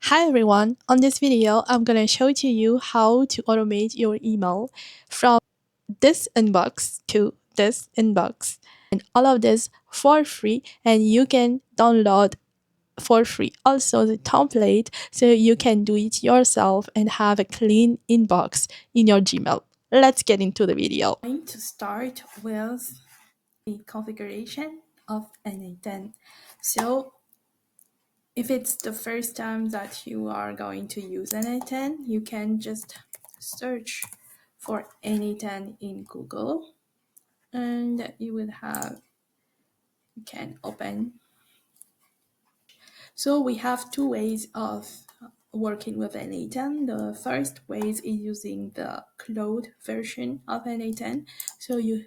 Hi everyone, on this video I'm gonna show to you how to automate your email from this inbox to this inbox, and all of this for free, and you can download for free also the template so you can do it yourself and have a clean inbox in your Gmail. Let's get into the video. I'm going to start with the configuration of NA10. So if it's the first time that you are going to use NA10, you can just search for NA10 in Google, and you can open. So we have two ways of working with NA10. The first way is using the cloud version of NA10. So you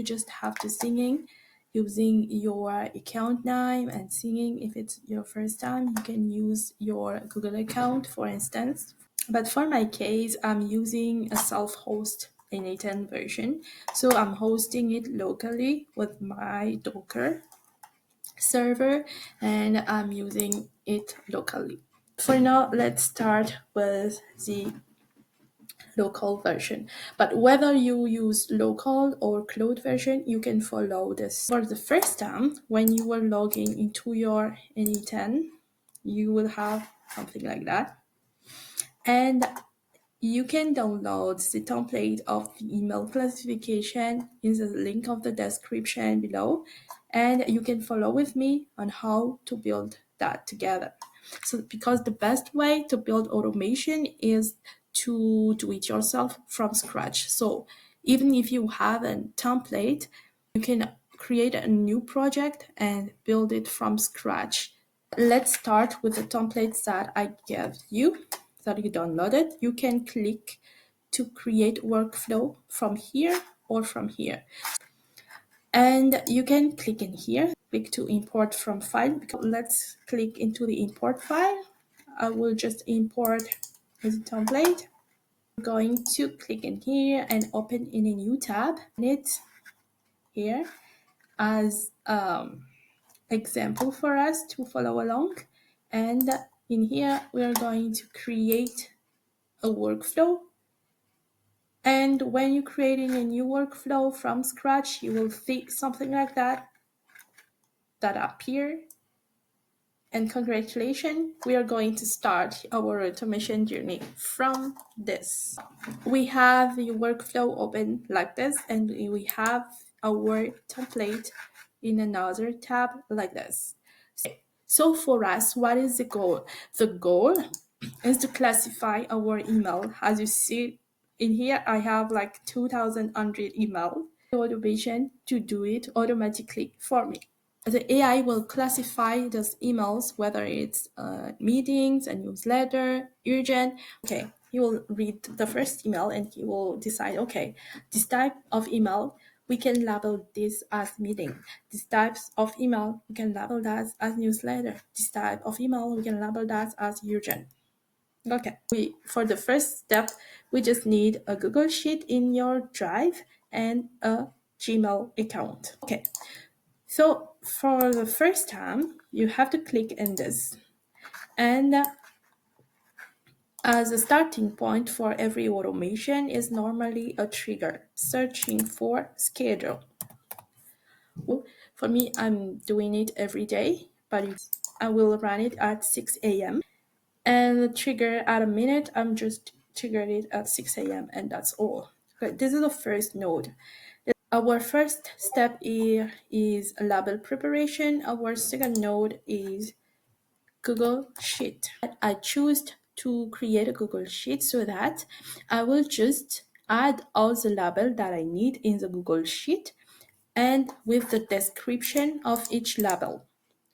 just have to singing using your account name and singing. If it's your first time, you can use your Google account, for instance. But for my case, I'm using a self-host NA10 version. So I'm hosting it locally with my Docker server, and I'm using it locally. For now, let's start with the local version. But whether you use local or cloud version, you can follow this. For the first time, when you are logging into your NE10, you will have something like that. And you can download the template of the email classification in the link of the description below, and you can follow with me on how to build that together. So because the best way to build automation is to do it yourself from scratch. So even if you have a template, you can create a new project and build it from scratch. Let's start with the templates that I gave you, that you downloaded. You can click to create workflow from here or from here. And you can click in here, click to import from file. Let's click into the import file. I will just import the template. I'm going to click in here and open in a new tab. It here as example for us to follow along. And in here, we are going to create a workflow. And when you're creating a new workflow from scratch, you will see something like that appear. And congratulations, we are going to start our automation journey from this. We have the workflow open like this, and we have our template in another tab like this. So for us, what is the goal? The goal is to classify our email. As you see in here, I have like 2,000 unread email. Automation to do it automatically for me. The AI will classify those emails, whether it's meetings, a newsletter, urgent. Okay, he will read the first email and he will decide, okay, this type of email, we can label this as meeting. This types of email, we can label that as newsletter. This type of email, we can label that as urgent. Okay, for the first step, we just need a Google Sheet in your Drive and a Gmail account. Okay, so for the first time, you have to click in this. And as a starting point for every automation is normally a trigger, searching for schedule. For me, I'm doing it every day, but I will run it at 6 a.m. And the trigger at a minute, I'm just triggering it at 6 a.m. and that's all. Okay, this is the first node. Our first step here is label preparation. Our second node is Google Sheet. I choose to create a Google Sheet so that I will just add all the label that I need in the Google Sheet and with the description of each label.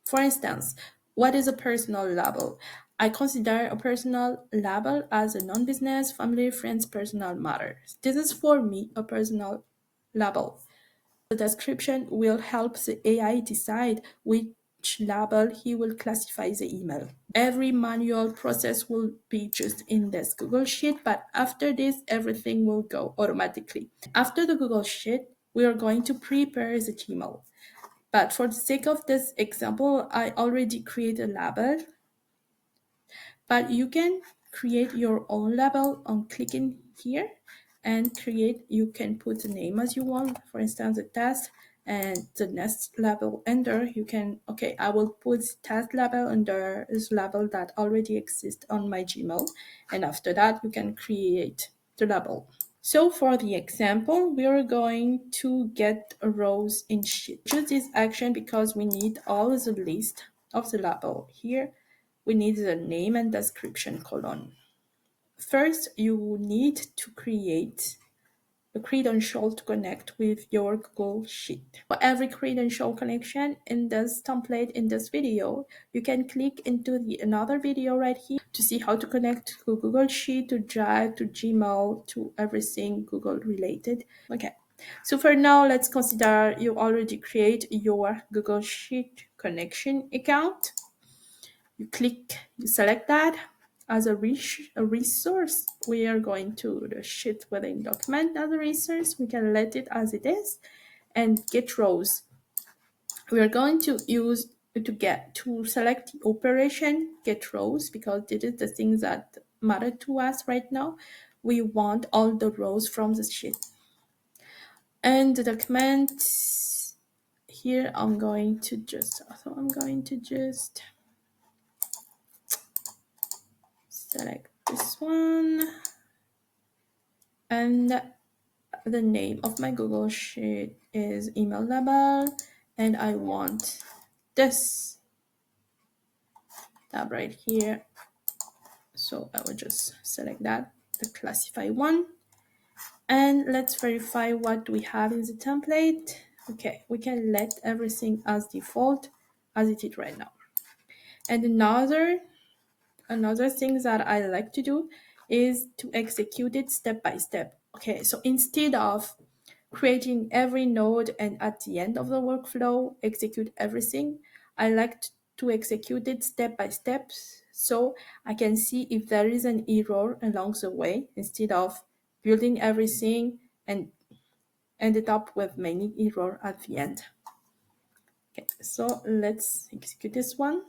For instance, what is a personal label? I consider a personal label as a non-business, family, friends, personal matters. This is for me a personal label. The description will help the AI decide which label he will classify the email. Every manual process will be just in this Google Sheet, but after this, everything will go automatically. After the Google Sheet, we are going to prepare the email. But for the sake of this example, I already created a label. but you can create your own label on clicking here and create. You can put the name as you want, for instance a test, and the next label under you can, okay, I will put test label under this label that already exists on my Gmail, and after that you can create the label. So for the example, we are going to get rows in sheet. Choose this action because we need all the list of the label. Here we need the name and description column. First, you need to create a credential to connect with your Google Sheet. For every credential connection in this template in this video, you can click into another video right here to see how to connect to Google Sheet, to Drive, to Gmail, to everything Google related. Okay, so for now, let's consider you already create your Google Sheet connection account. You select that as a resource. We are going to the sheet within document as a resource. We can let it as it is, and get rows. We are going to use to select the operation get rows because this is the things that matter to us right now. We want all the rows from the sheet. And the document here, I'm going to just select this one, and the name of my Google Sheet is email label, and I want this tab right here. So I will just select that, the classify one, and let's verify what we have in the template. Okay, we can let everything as default as it is right now. And another thing that I like to do is to execute it step by step. Okay, so instead of creating every node and at the end of the workflow execute everything, I like to execute it step by step so I can see if there is an error along the way instead of building everything and ended up with many errors at the end. Okay, so let's execute this one.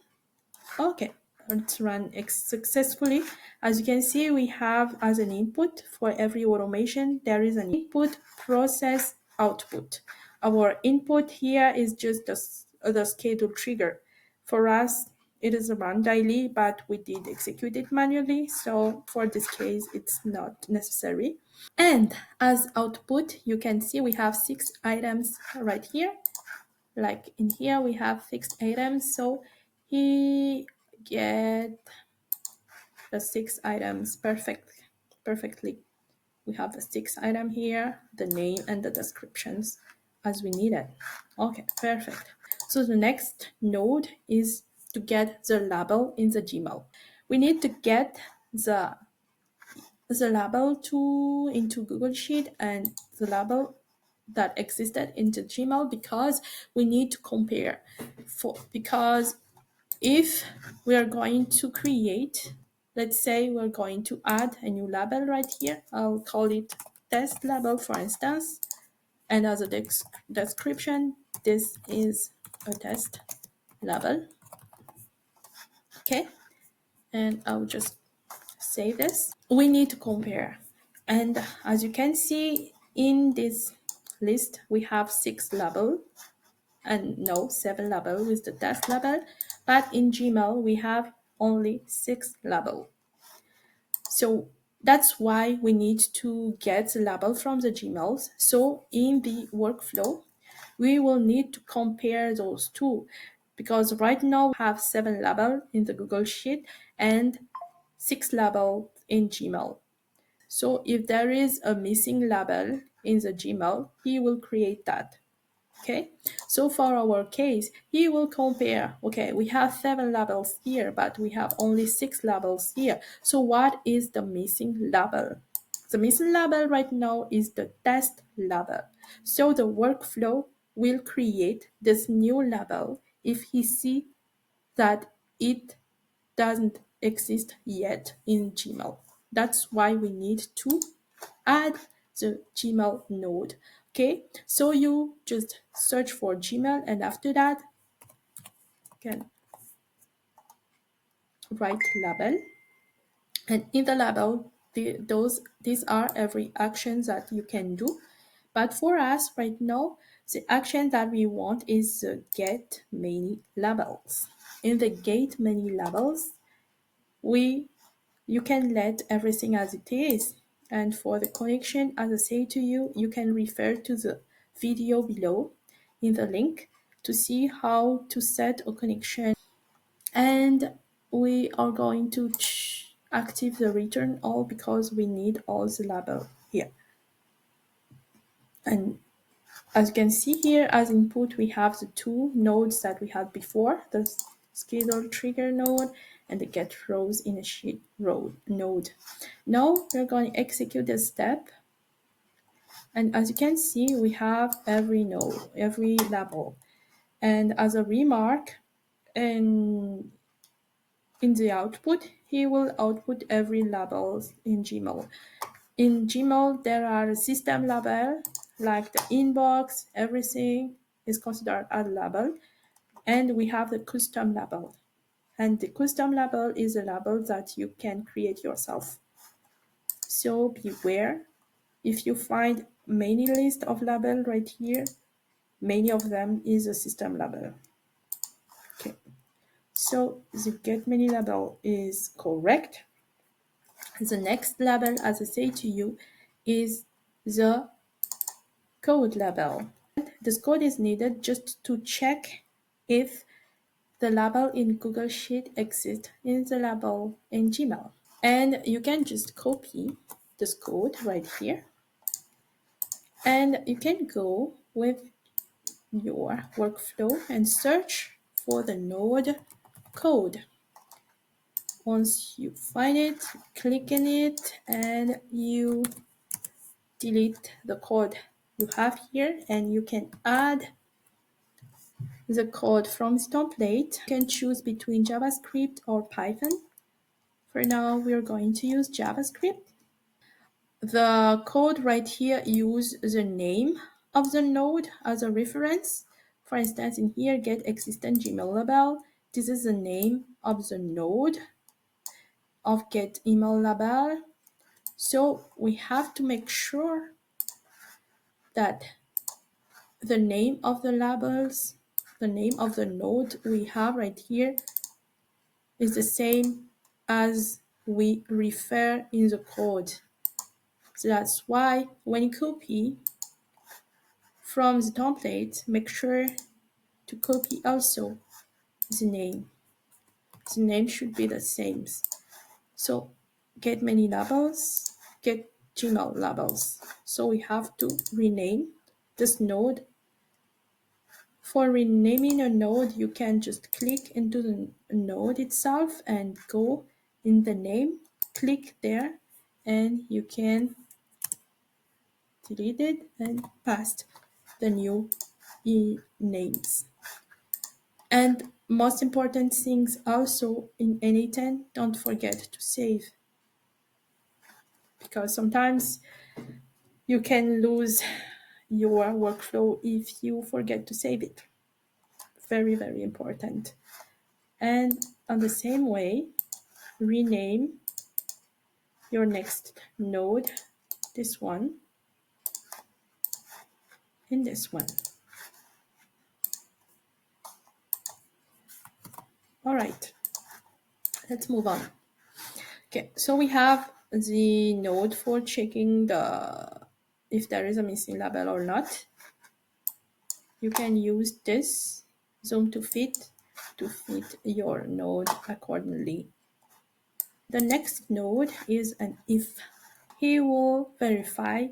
Okay, it's run successfully. As you can see, we have as an input for every automation, there is an input, process, output. Our input here is just the schedule trigger. For us, it is run daily, but we did execute it manually. So for this case, it's not necessary. And as output, you can see we have 6 items right here. Like in here, we have 6 items. So he get the 6 items perfectly. We have the 6 item here, the name and the descriptions as we need it. Okay, perfect. So the next node is to get the label in the Gmail. We need to get the label into Google Sheet and the label that existed into Gmail because we need to compare because if we are going to create, let's say we're going to add a new label right here, I'll call it test label for instance, and as a description, this is a test label. Okay, and I'll just save this. We need to compare, and as you can see in this list, we have 6 label and no 7 label with the test label, but in Gmail we have only 6 label. So that's why we need to get the label from the Gmails. So in the workflow, we will need to compare those two because right now we have 7 label in the Google Sheet and 6 label in Gmail. So if there is a missing label in the Gmail, he will create that. Okay, so for our case, he will compare, okay, we have 7 labels here, but we have only 6 labels here. So what is the missing label? The missing label right now is the test label. So the workflow will create this new label if he see that it doesn't exist yet in Gmail. That's why we need to add the Gmail node. Okay, so you just search for Gmail and after that you can write label And in the label, these are every actions that you can do. But for us right now, the action that we want is get many labels. In the get many labels, we you can let everything as it is. And for the connection, as I say to you, you can refer to the video below in the link to see how to set a connection. And we are going to active the return all because we need all the label here. And as you can see here, as input, we have the two nodes that we had before, the schedule trigger node and the get rows in a sheet row node. Now we're going to execute this step. And as you can see, we have every node, every label. And as a remark, in the output, he will output every label in Gmail. In Gmail, there are a system label, like the inbox, everything is considered as a label. And we have the custom label. And the custom label is a label that you can create yourself. So beware, if you find many list of label right here, many of them is a system label. Okay, so the get many label is correct. The next label, as I say to you, is the code label. This code is needed just to check if the label in Google Sheet exists in the label in Gmail. And you can just copy this code right here. And you can go with your workflow and search for the node code. Once you find it, click on it and you delete the code you have here, and you can add the code from the template. You can choose between JavaScript or Python. For now, we're going to use JavaScript. The code right here use the name of the node as a reference. For instance, in here, get existent Gmail label. This is the name of the node of get email label. So we have to make sure that the name of the labels, the name of the node we have right here is the same as we refer in the code. So that's why when you copy from the template, make sure to copy also the name. The name should be the same. So get many labels, get Gmail labels. So we have to rename this node. For renaming a node, you can just click into the node itself and go in the name, click there, and you can delete it and paste the new names. And most important things also in N8N, don't forget to save, because sometimes you can lose your workflow if you forget to save it. Very, very important. And on the same way, rename your next node, this one, and this one. All right, let's move on. Okay, so we have the node for checking if there is a missing label or not. You can use this zoom to fit your node accordingly. The next node is an if. He will verify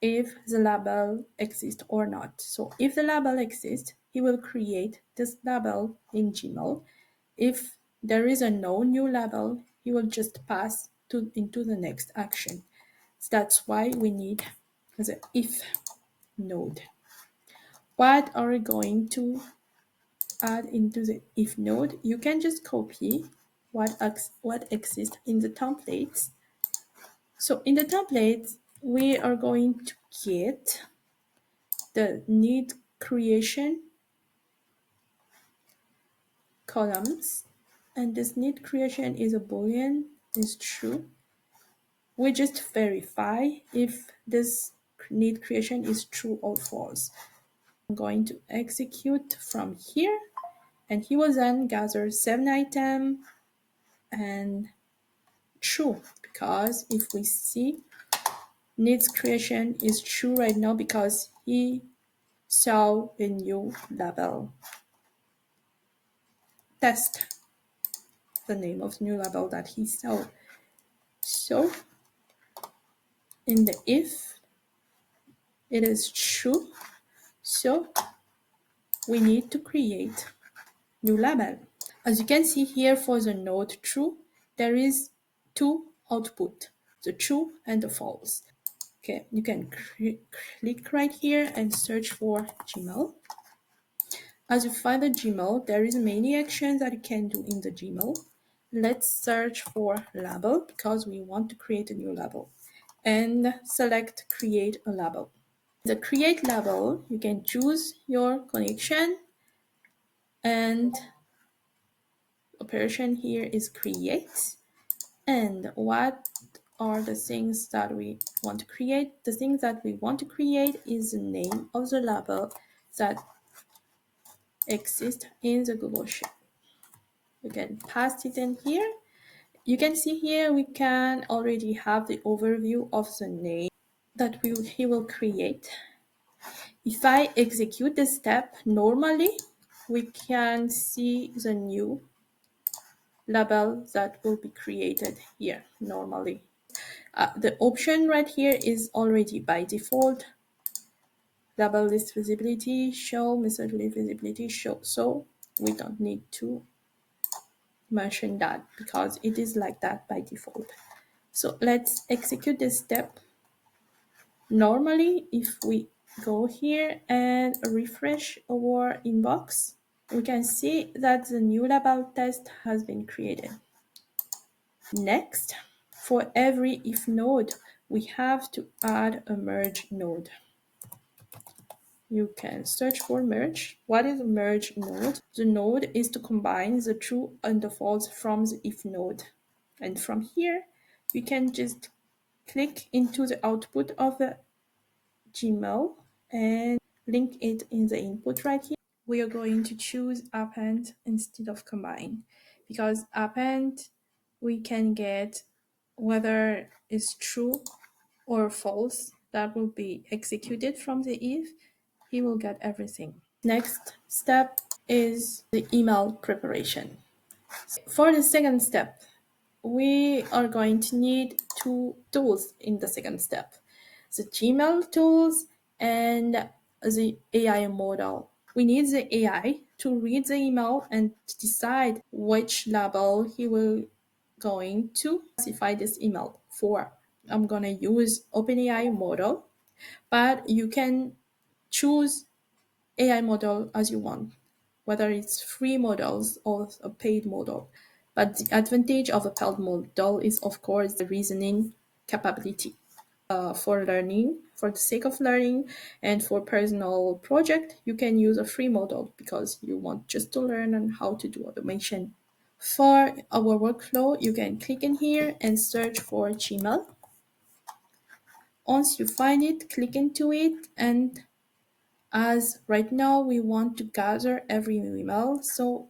if the label exists or not. So if the label exists, he will create this label in Gmail. If there is a no new label, he will just pass into the next action. So that's why we need the if node. What are we going to add into the if node? You can just copy what exists in the templates. So in the templates, we are going to get the need creation columns, and this need creation is a boolean is true. We just verify if this need creation is true or false. I'm going to execute from here, and he will then gather 7 items and true, because if we see needs creation is true right now because he saw a new label. Test the name of the new label that he saw. So in the if it is true, so we need to create new label. As you can see here for the node true, there is two output, the true and the false. Okay, you can click right here and search for Gmail. As you find the Gmail, there is many actions that you can do in the Gmail. Let's search for label because we want to create a new label, and select create a label. The create label, you can choose your connection, and operation here is create. And what are the things that we want to create? The things that we want to create is the name of the label that exists in the Google Sheet. You can paste it in here. You can see here we can already have the overview of the name that he will create. If I execute this step normally, we can see the new label that will be created here normally. The option right here is already by default label list visibility show, message list visibility show, so we don't need to mention that because it is like that by default. So let's execute this step. Normally, if we go here and refresh our inbox, we can see that the new label test has been created. Next, for every if node, we have to add a merge node. You can search for merge. What is a merge node? The node is to combine the true and the false from the if node. And from here, we can just click into the output of the Gmail and link it in the input right here. We are going to choose append instead of combine, because append we can get whether it's true or false that will be executed from the if. He will get everything. Next step is the email preparation. For the second step, we are going to need two tools in the second step: the Gmail tools and the AI model. We need the AI to read the email and decide which label he will going to classify this email for. I'm gonna use OpenAI model, but you can choose AI model as you want, whether it's free models or a paid model. But the advantage of a paid model is, of course, the reasoning capability. For learning, for the sake of learning, and for personal project, you can use a free model because you want just to learn on how to do automation. For our workflow, you can click in here and search for Gmail. Once you find it, click into it, and as right now we want to gather every email, so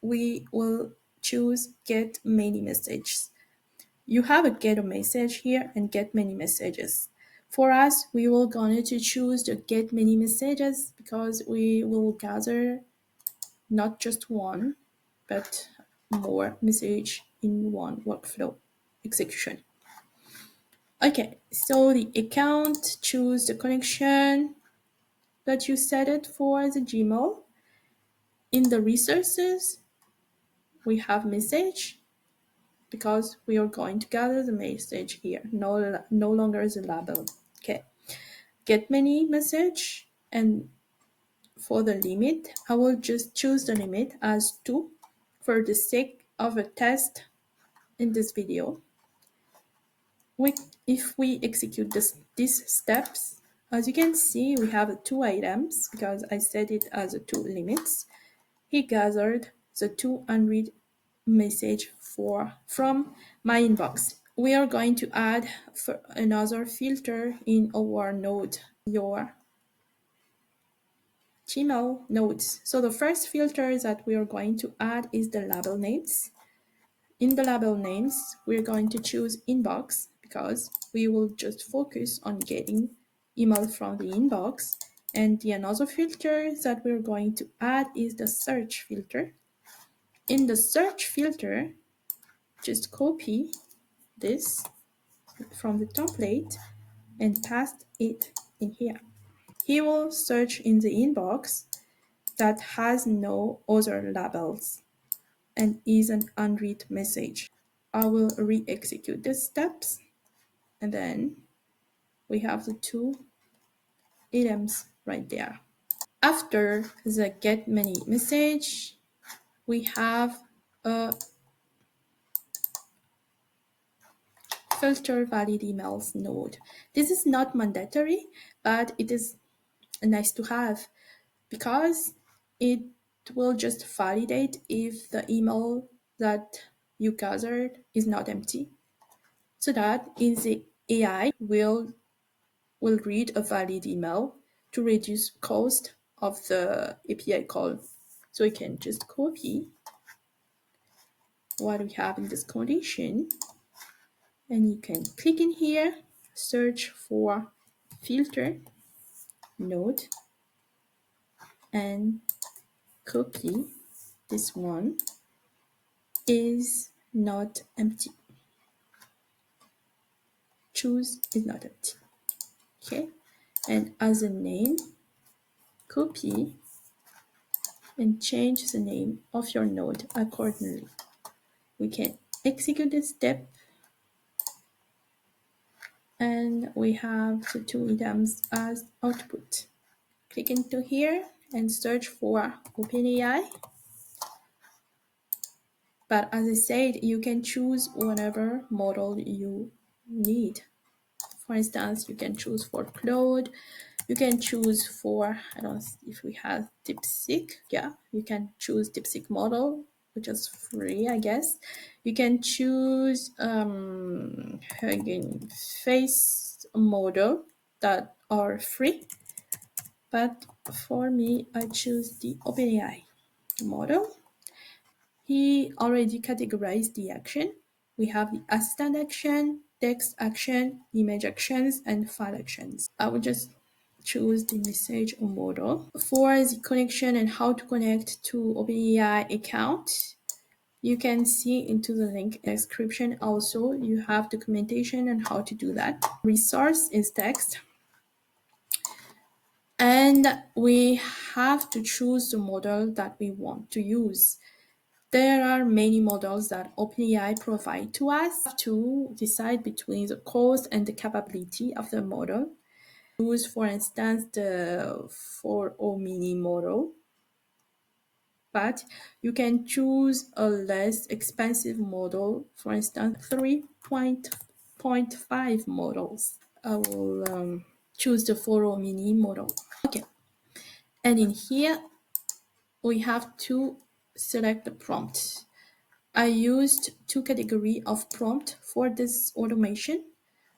we will choose get many messages. You have a get a message here and get many messages. For us, we will going to choose the get many messages because we will gather not just one, but more message in one workflow execution. Okay, so the account, choose the connection that you set it for the Gmail. In the resources, we have message because we are going to gather the message here, no longer the label. Okay, get many message, and for the limit, I will just choose the limit as 2 for the sake of a test in this video. If we execute these steps, as you can see, we have 2 items because I set it as 2 limits. He gathered the 2 unread message from my inbox. We are going to add another filter in our node, your Gmail notes. So the first filter that we are going to add is the label names. In the label names, we're going to choose inbox because we will just focus on getting email from the inbox. And the another filter that we're going to add is the search filter. In the search filter, just copy this from the template and paste it in here. He will search in the inbox that has no other labels and is an unread message. I will re-execute the steps and then we have the two items right there. After the get many message, we have a filter valid emails node. This is not mandatory, but it is nice to have because it will just validate if the email that you gathered is not empty, so that in the AI will read a valid email to reduce cost of the API call. So you can just copy what we have in this condition and you can click in here, search for filter node and copy this one is not empty. Choose is not empty. Okay. And as a name, copy and change the name of your node accordingly. We can execute this step and we have the two items as output. Click into here and search for OpenAI. But as I said, you can choose whatever model you need. For instance, you can choose for Claude. You can choose for, I don't know if we have DeepSeek. Yeah, you can choose DeepSeek model, which is free, I guess. You can choose Hugging Face model that are free. But for me, I choose the OpenAI model. He already categorized the action. We have the assistant action, text action, image actions, and file actions. I will just choose the message model. For the connection and how to connect to OpenAI account, you can see into the link description. Also, you have documentation on how to do that. Resource is text. And we have to choose the model that we want to use. There are many models that OpenAI provide to us to decide between the cost and the capability of the model. Use, for instance, the 4.0 mini model, but you can choose a less expensive model, for instance, 3.5 models. I will choose the 4.0 mini model. Okay, and in here, we have to select the prompt. I used two categories of prompt for this automation.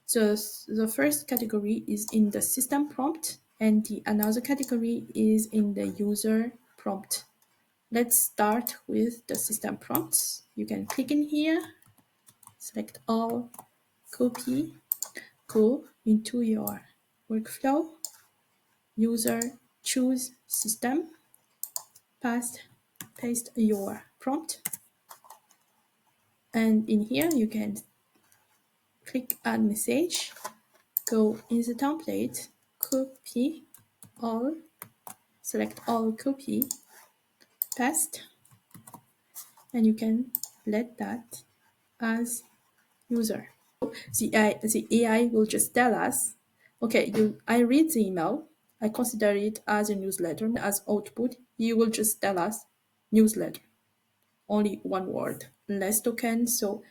So the first category is in the system prompt and the another category is in the user prompt. Let's start with the system prompts. You can click in here, select all, copy, go into your workflow, user, choose system, paste your prompt. And in here, you can click add message, go in the template, copy all, select all, copy, paste, and you can let that as user. The AI will just tell us, okay, I read the email, I consider it as a newsletter, as output, you will just tell us newsletter. Only one word, less token, so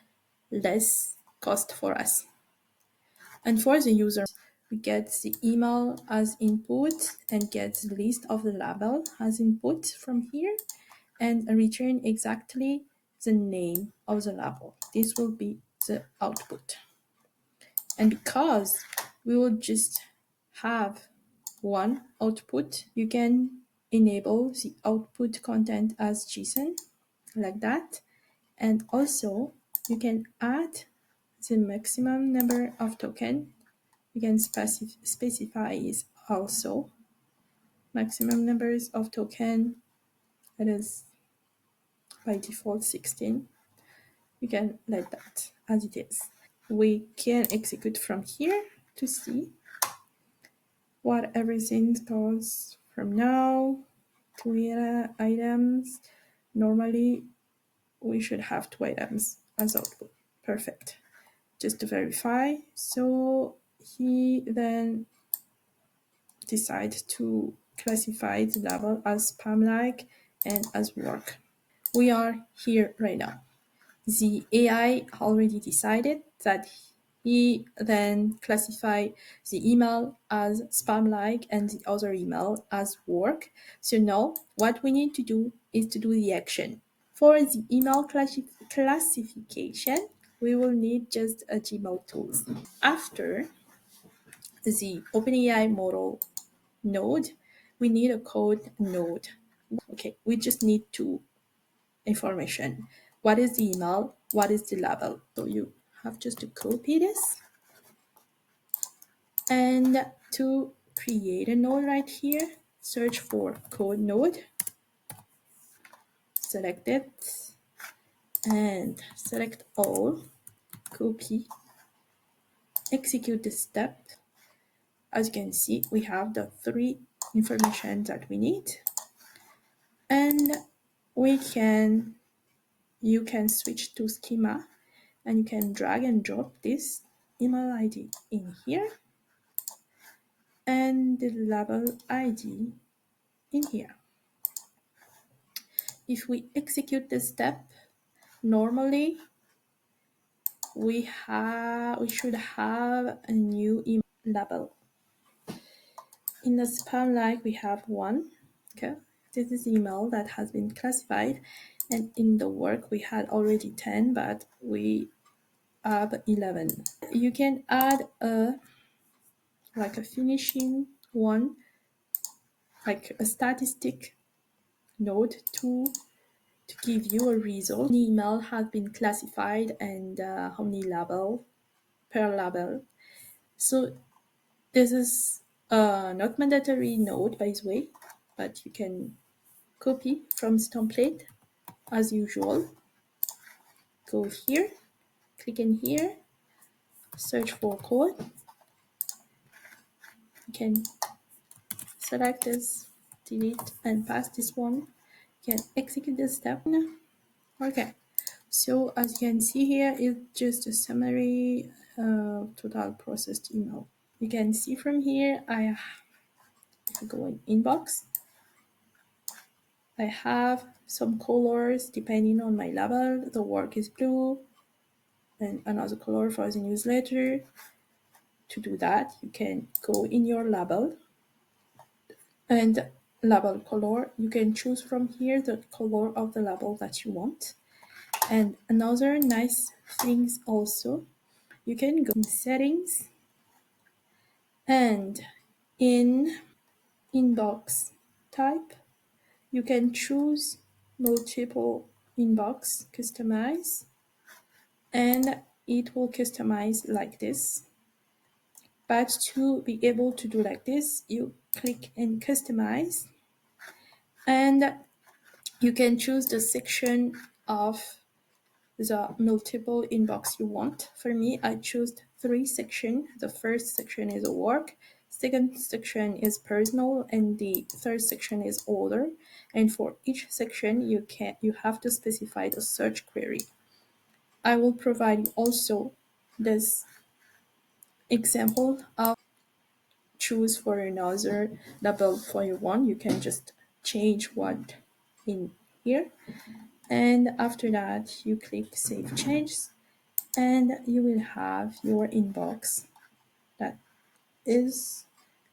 less cost for us. And for the user, we get the email as input and get the list of the label as input from here and return exactly the name of the label. This will be the output. And because we will just have one output, you can enable the output content as JSON like that. And also you can add the maximum number of token. You can specify is also maximum numbers of token. That is by default 16. You can let that as it is. We can execute from here to see what everything goes from now to items. Normally we should have 2 items as output. Perfect. Just to verify. So he then decides to classify the label as spam-like and as work. We are here right now. The AI already decided that he then classify the email as spam-like and the other email as work. So now what we need to do is to do the action. For the email classification, we will need just a Gmail tools. After the OpenAI model node, we need a code node. Okay, we just need two information. What is the email? What is the label? So you have just to copy this and to create a node right here, search for code node, select it and select all, copy, execute this step. As you can see, we have the three information that we need, and you can switch to schema and you can drag and drop this email ID in here and the label ID in here. If we execute this step, normally we should have a new email label. In the spam-like, we have one. Okay, this is email that has been classified, and in the work we had already 10, but we have 11. You can add a finishing one, like a statistic node to give you a result. The email has been classified and how many label per label. So this is not mandatory node, by the way, but you can copy from this template as usual. Go here, click in here, search for code. You can select this, delete and pass this one. You can execute this step. Okay, so as you can see here, it's just a summary total processed email. You can see from here, if I go in inbox, I have some colors depending on my level. The work is blue and another color for the newsletter. To do that, you can go in your label and label color. You can choose from here the color of the label that you want. And another nice things also, you can go in settings and in inbox type, you can choose multiple inbox customize and it will customize like this. But to be able to do like this, you click in customize and you can choose the section of the multiple inbox you want. For me, I choose 3 sections. The first section is work, second section is personal, and the third section is order. And for each section, you have to specify the search query. I will provide you also this example of choose for another label for your one. You can just change what in here. And after that, you click Save Changes and you will have your inbox that is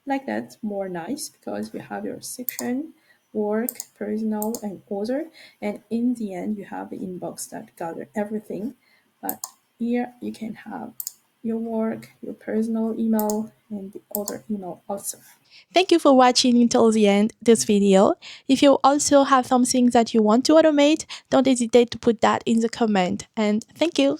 like that, more nice because you have your section work, personal, and other. And in the end, you have the inbox that gather everything. But here you can have your work, your personal email, and the other email also. Thank you for watching until the end this video. If you also have something that you want to automate, don't hesitate to put that in the comment. And thank you.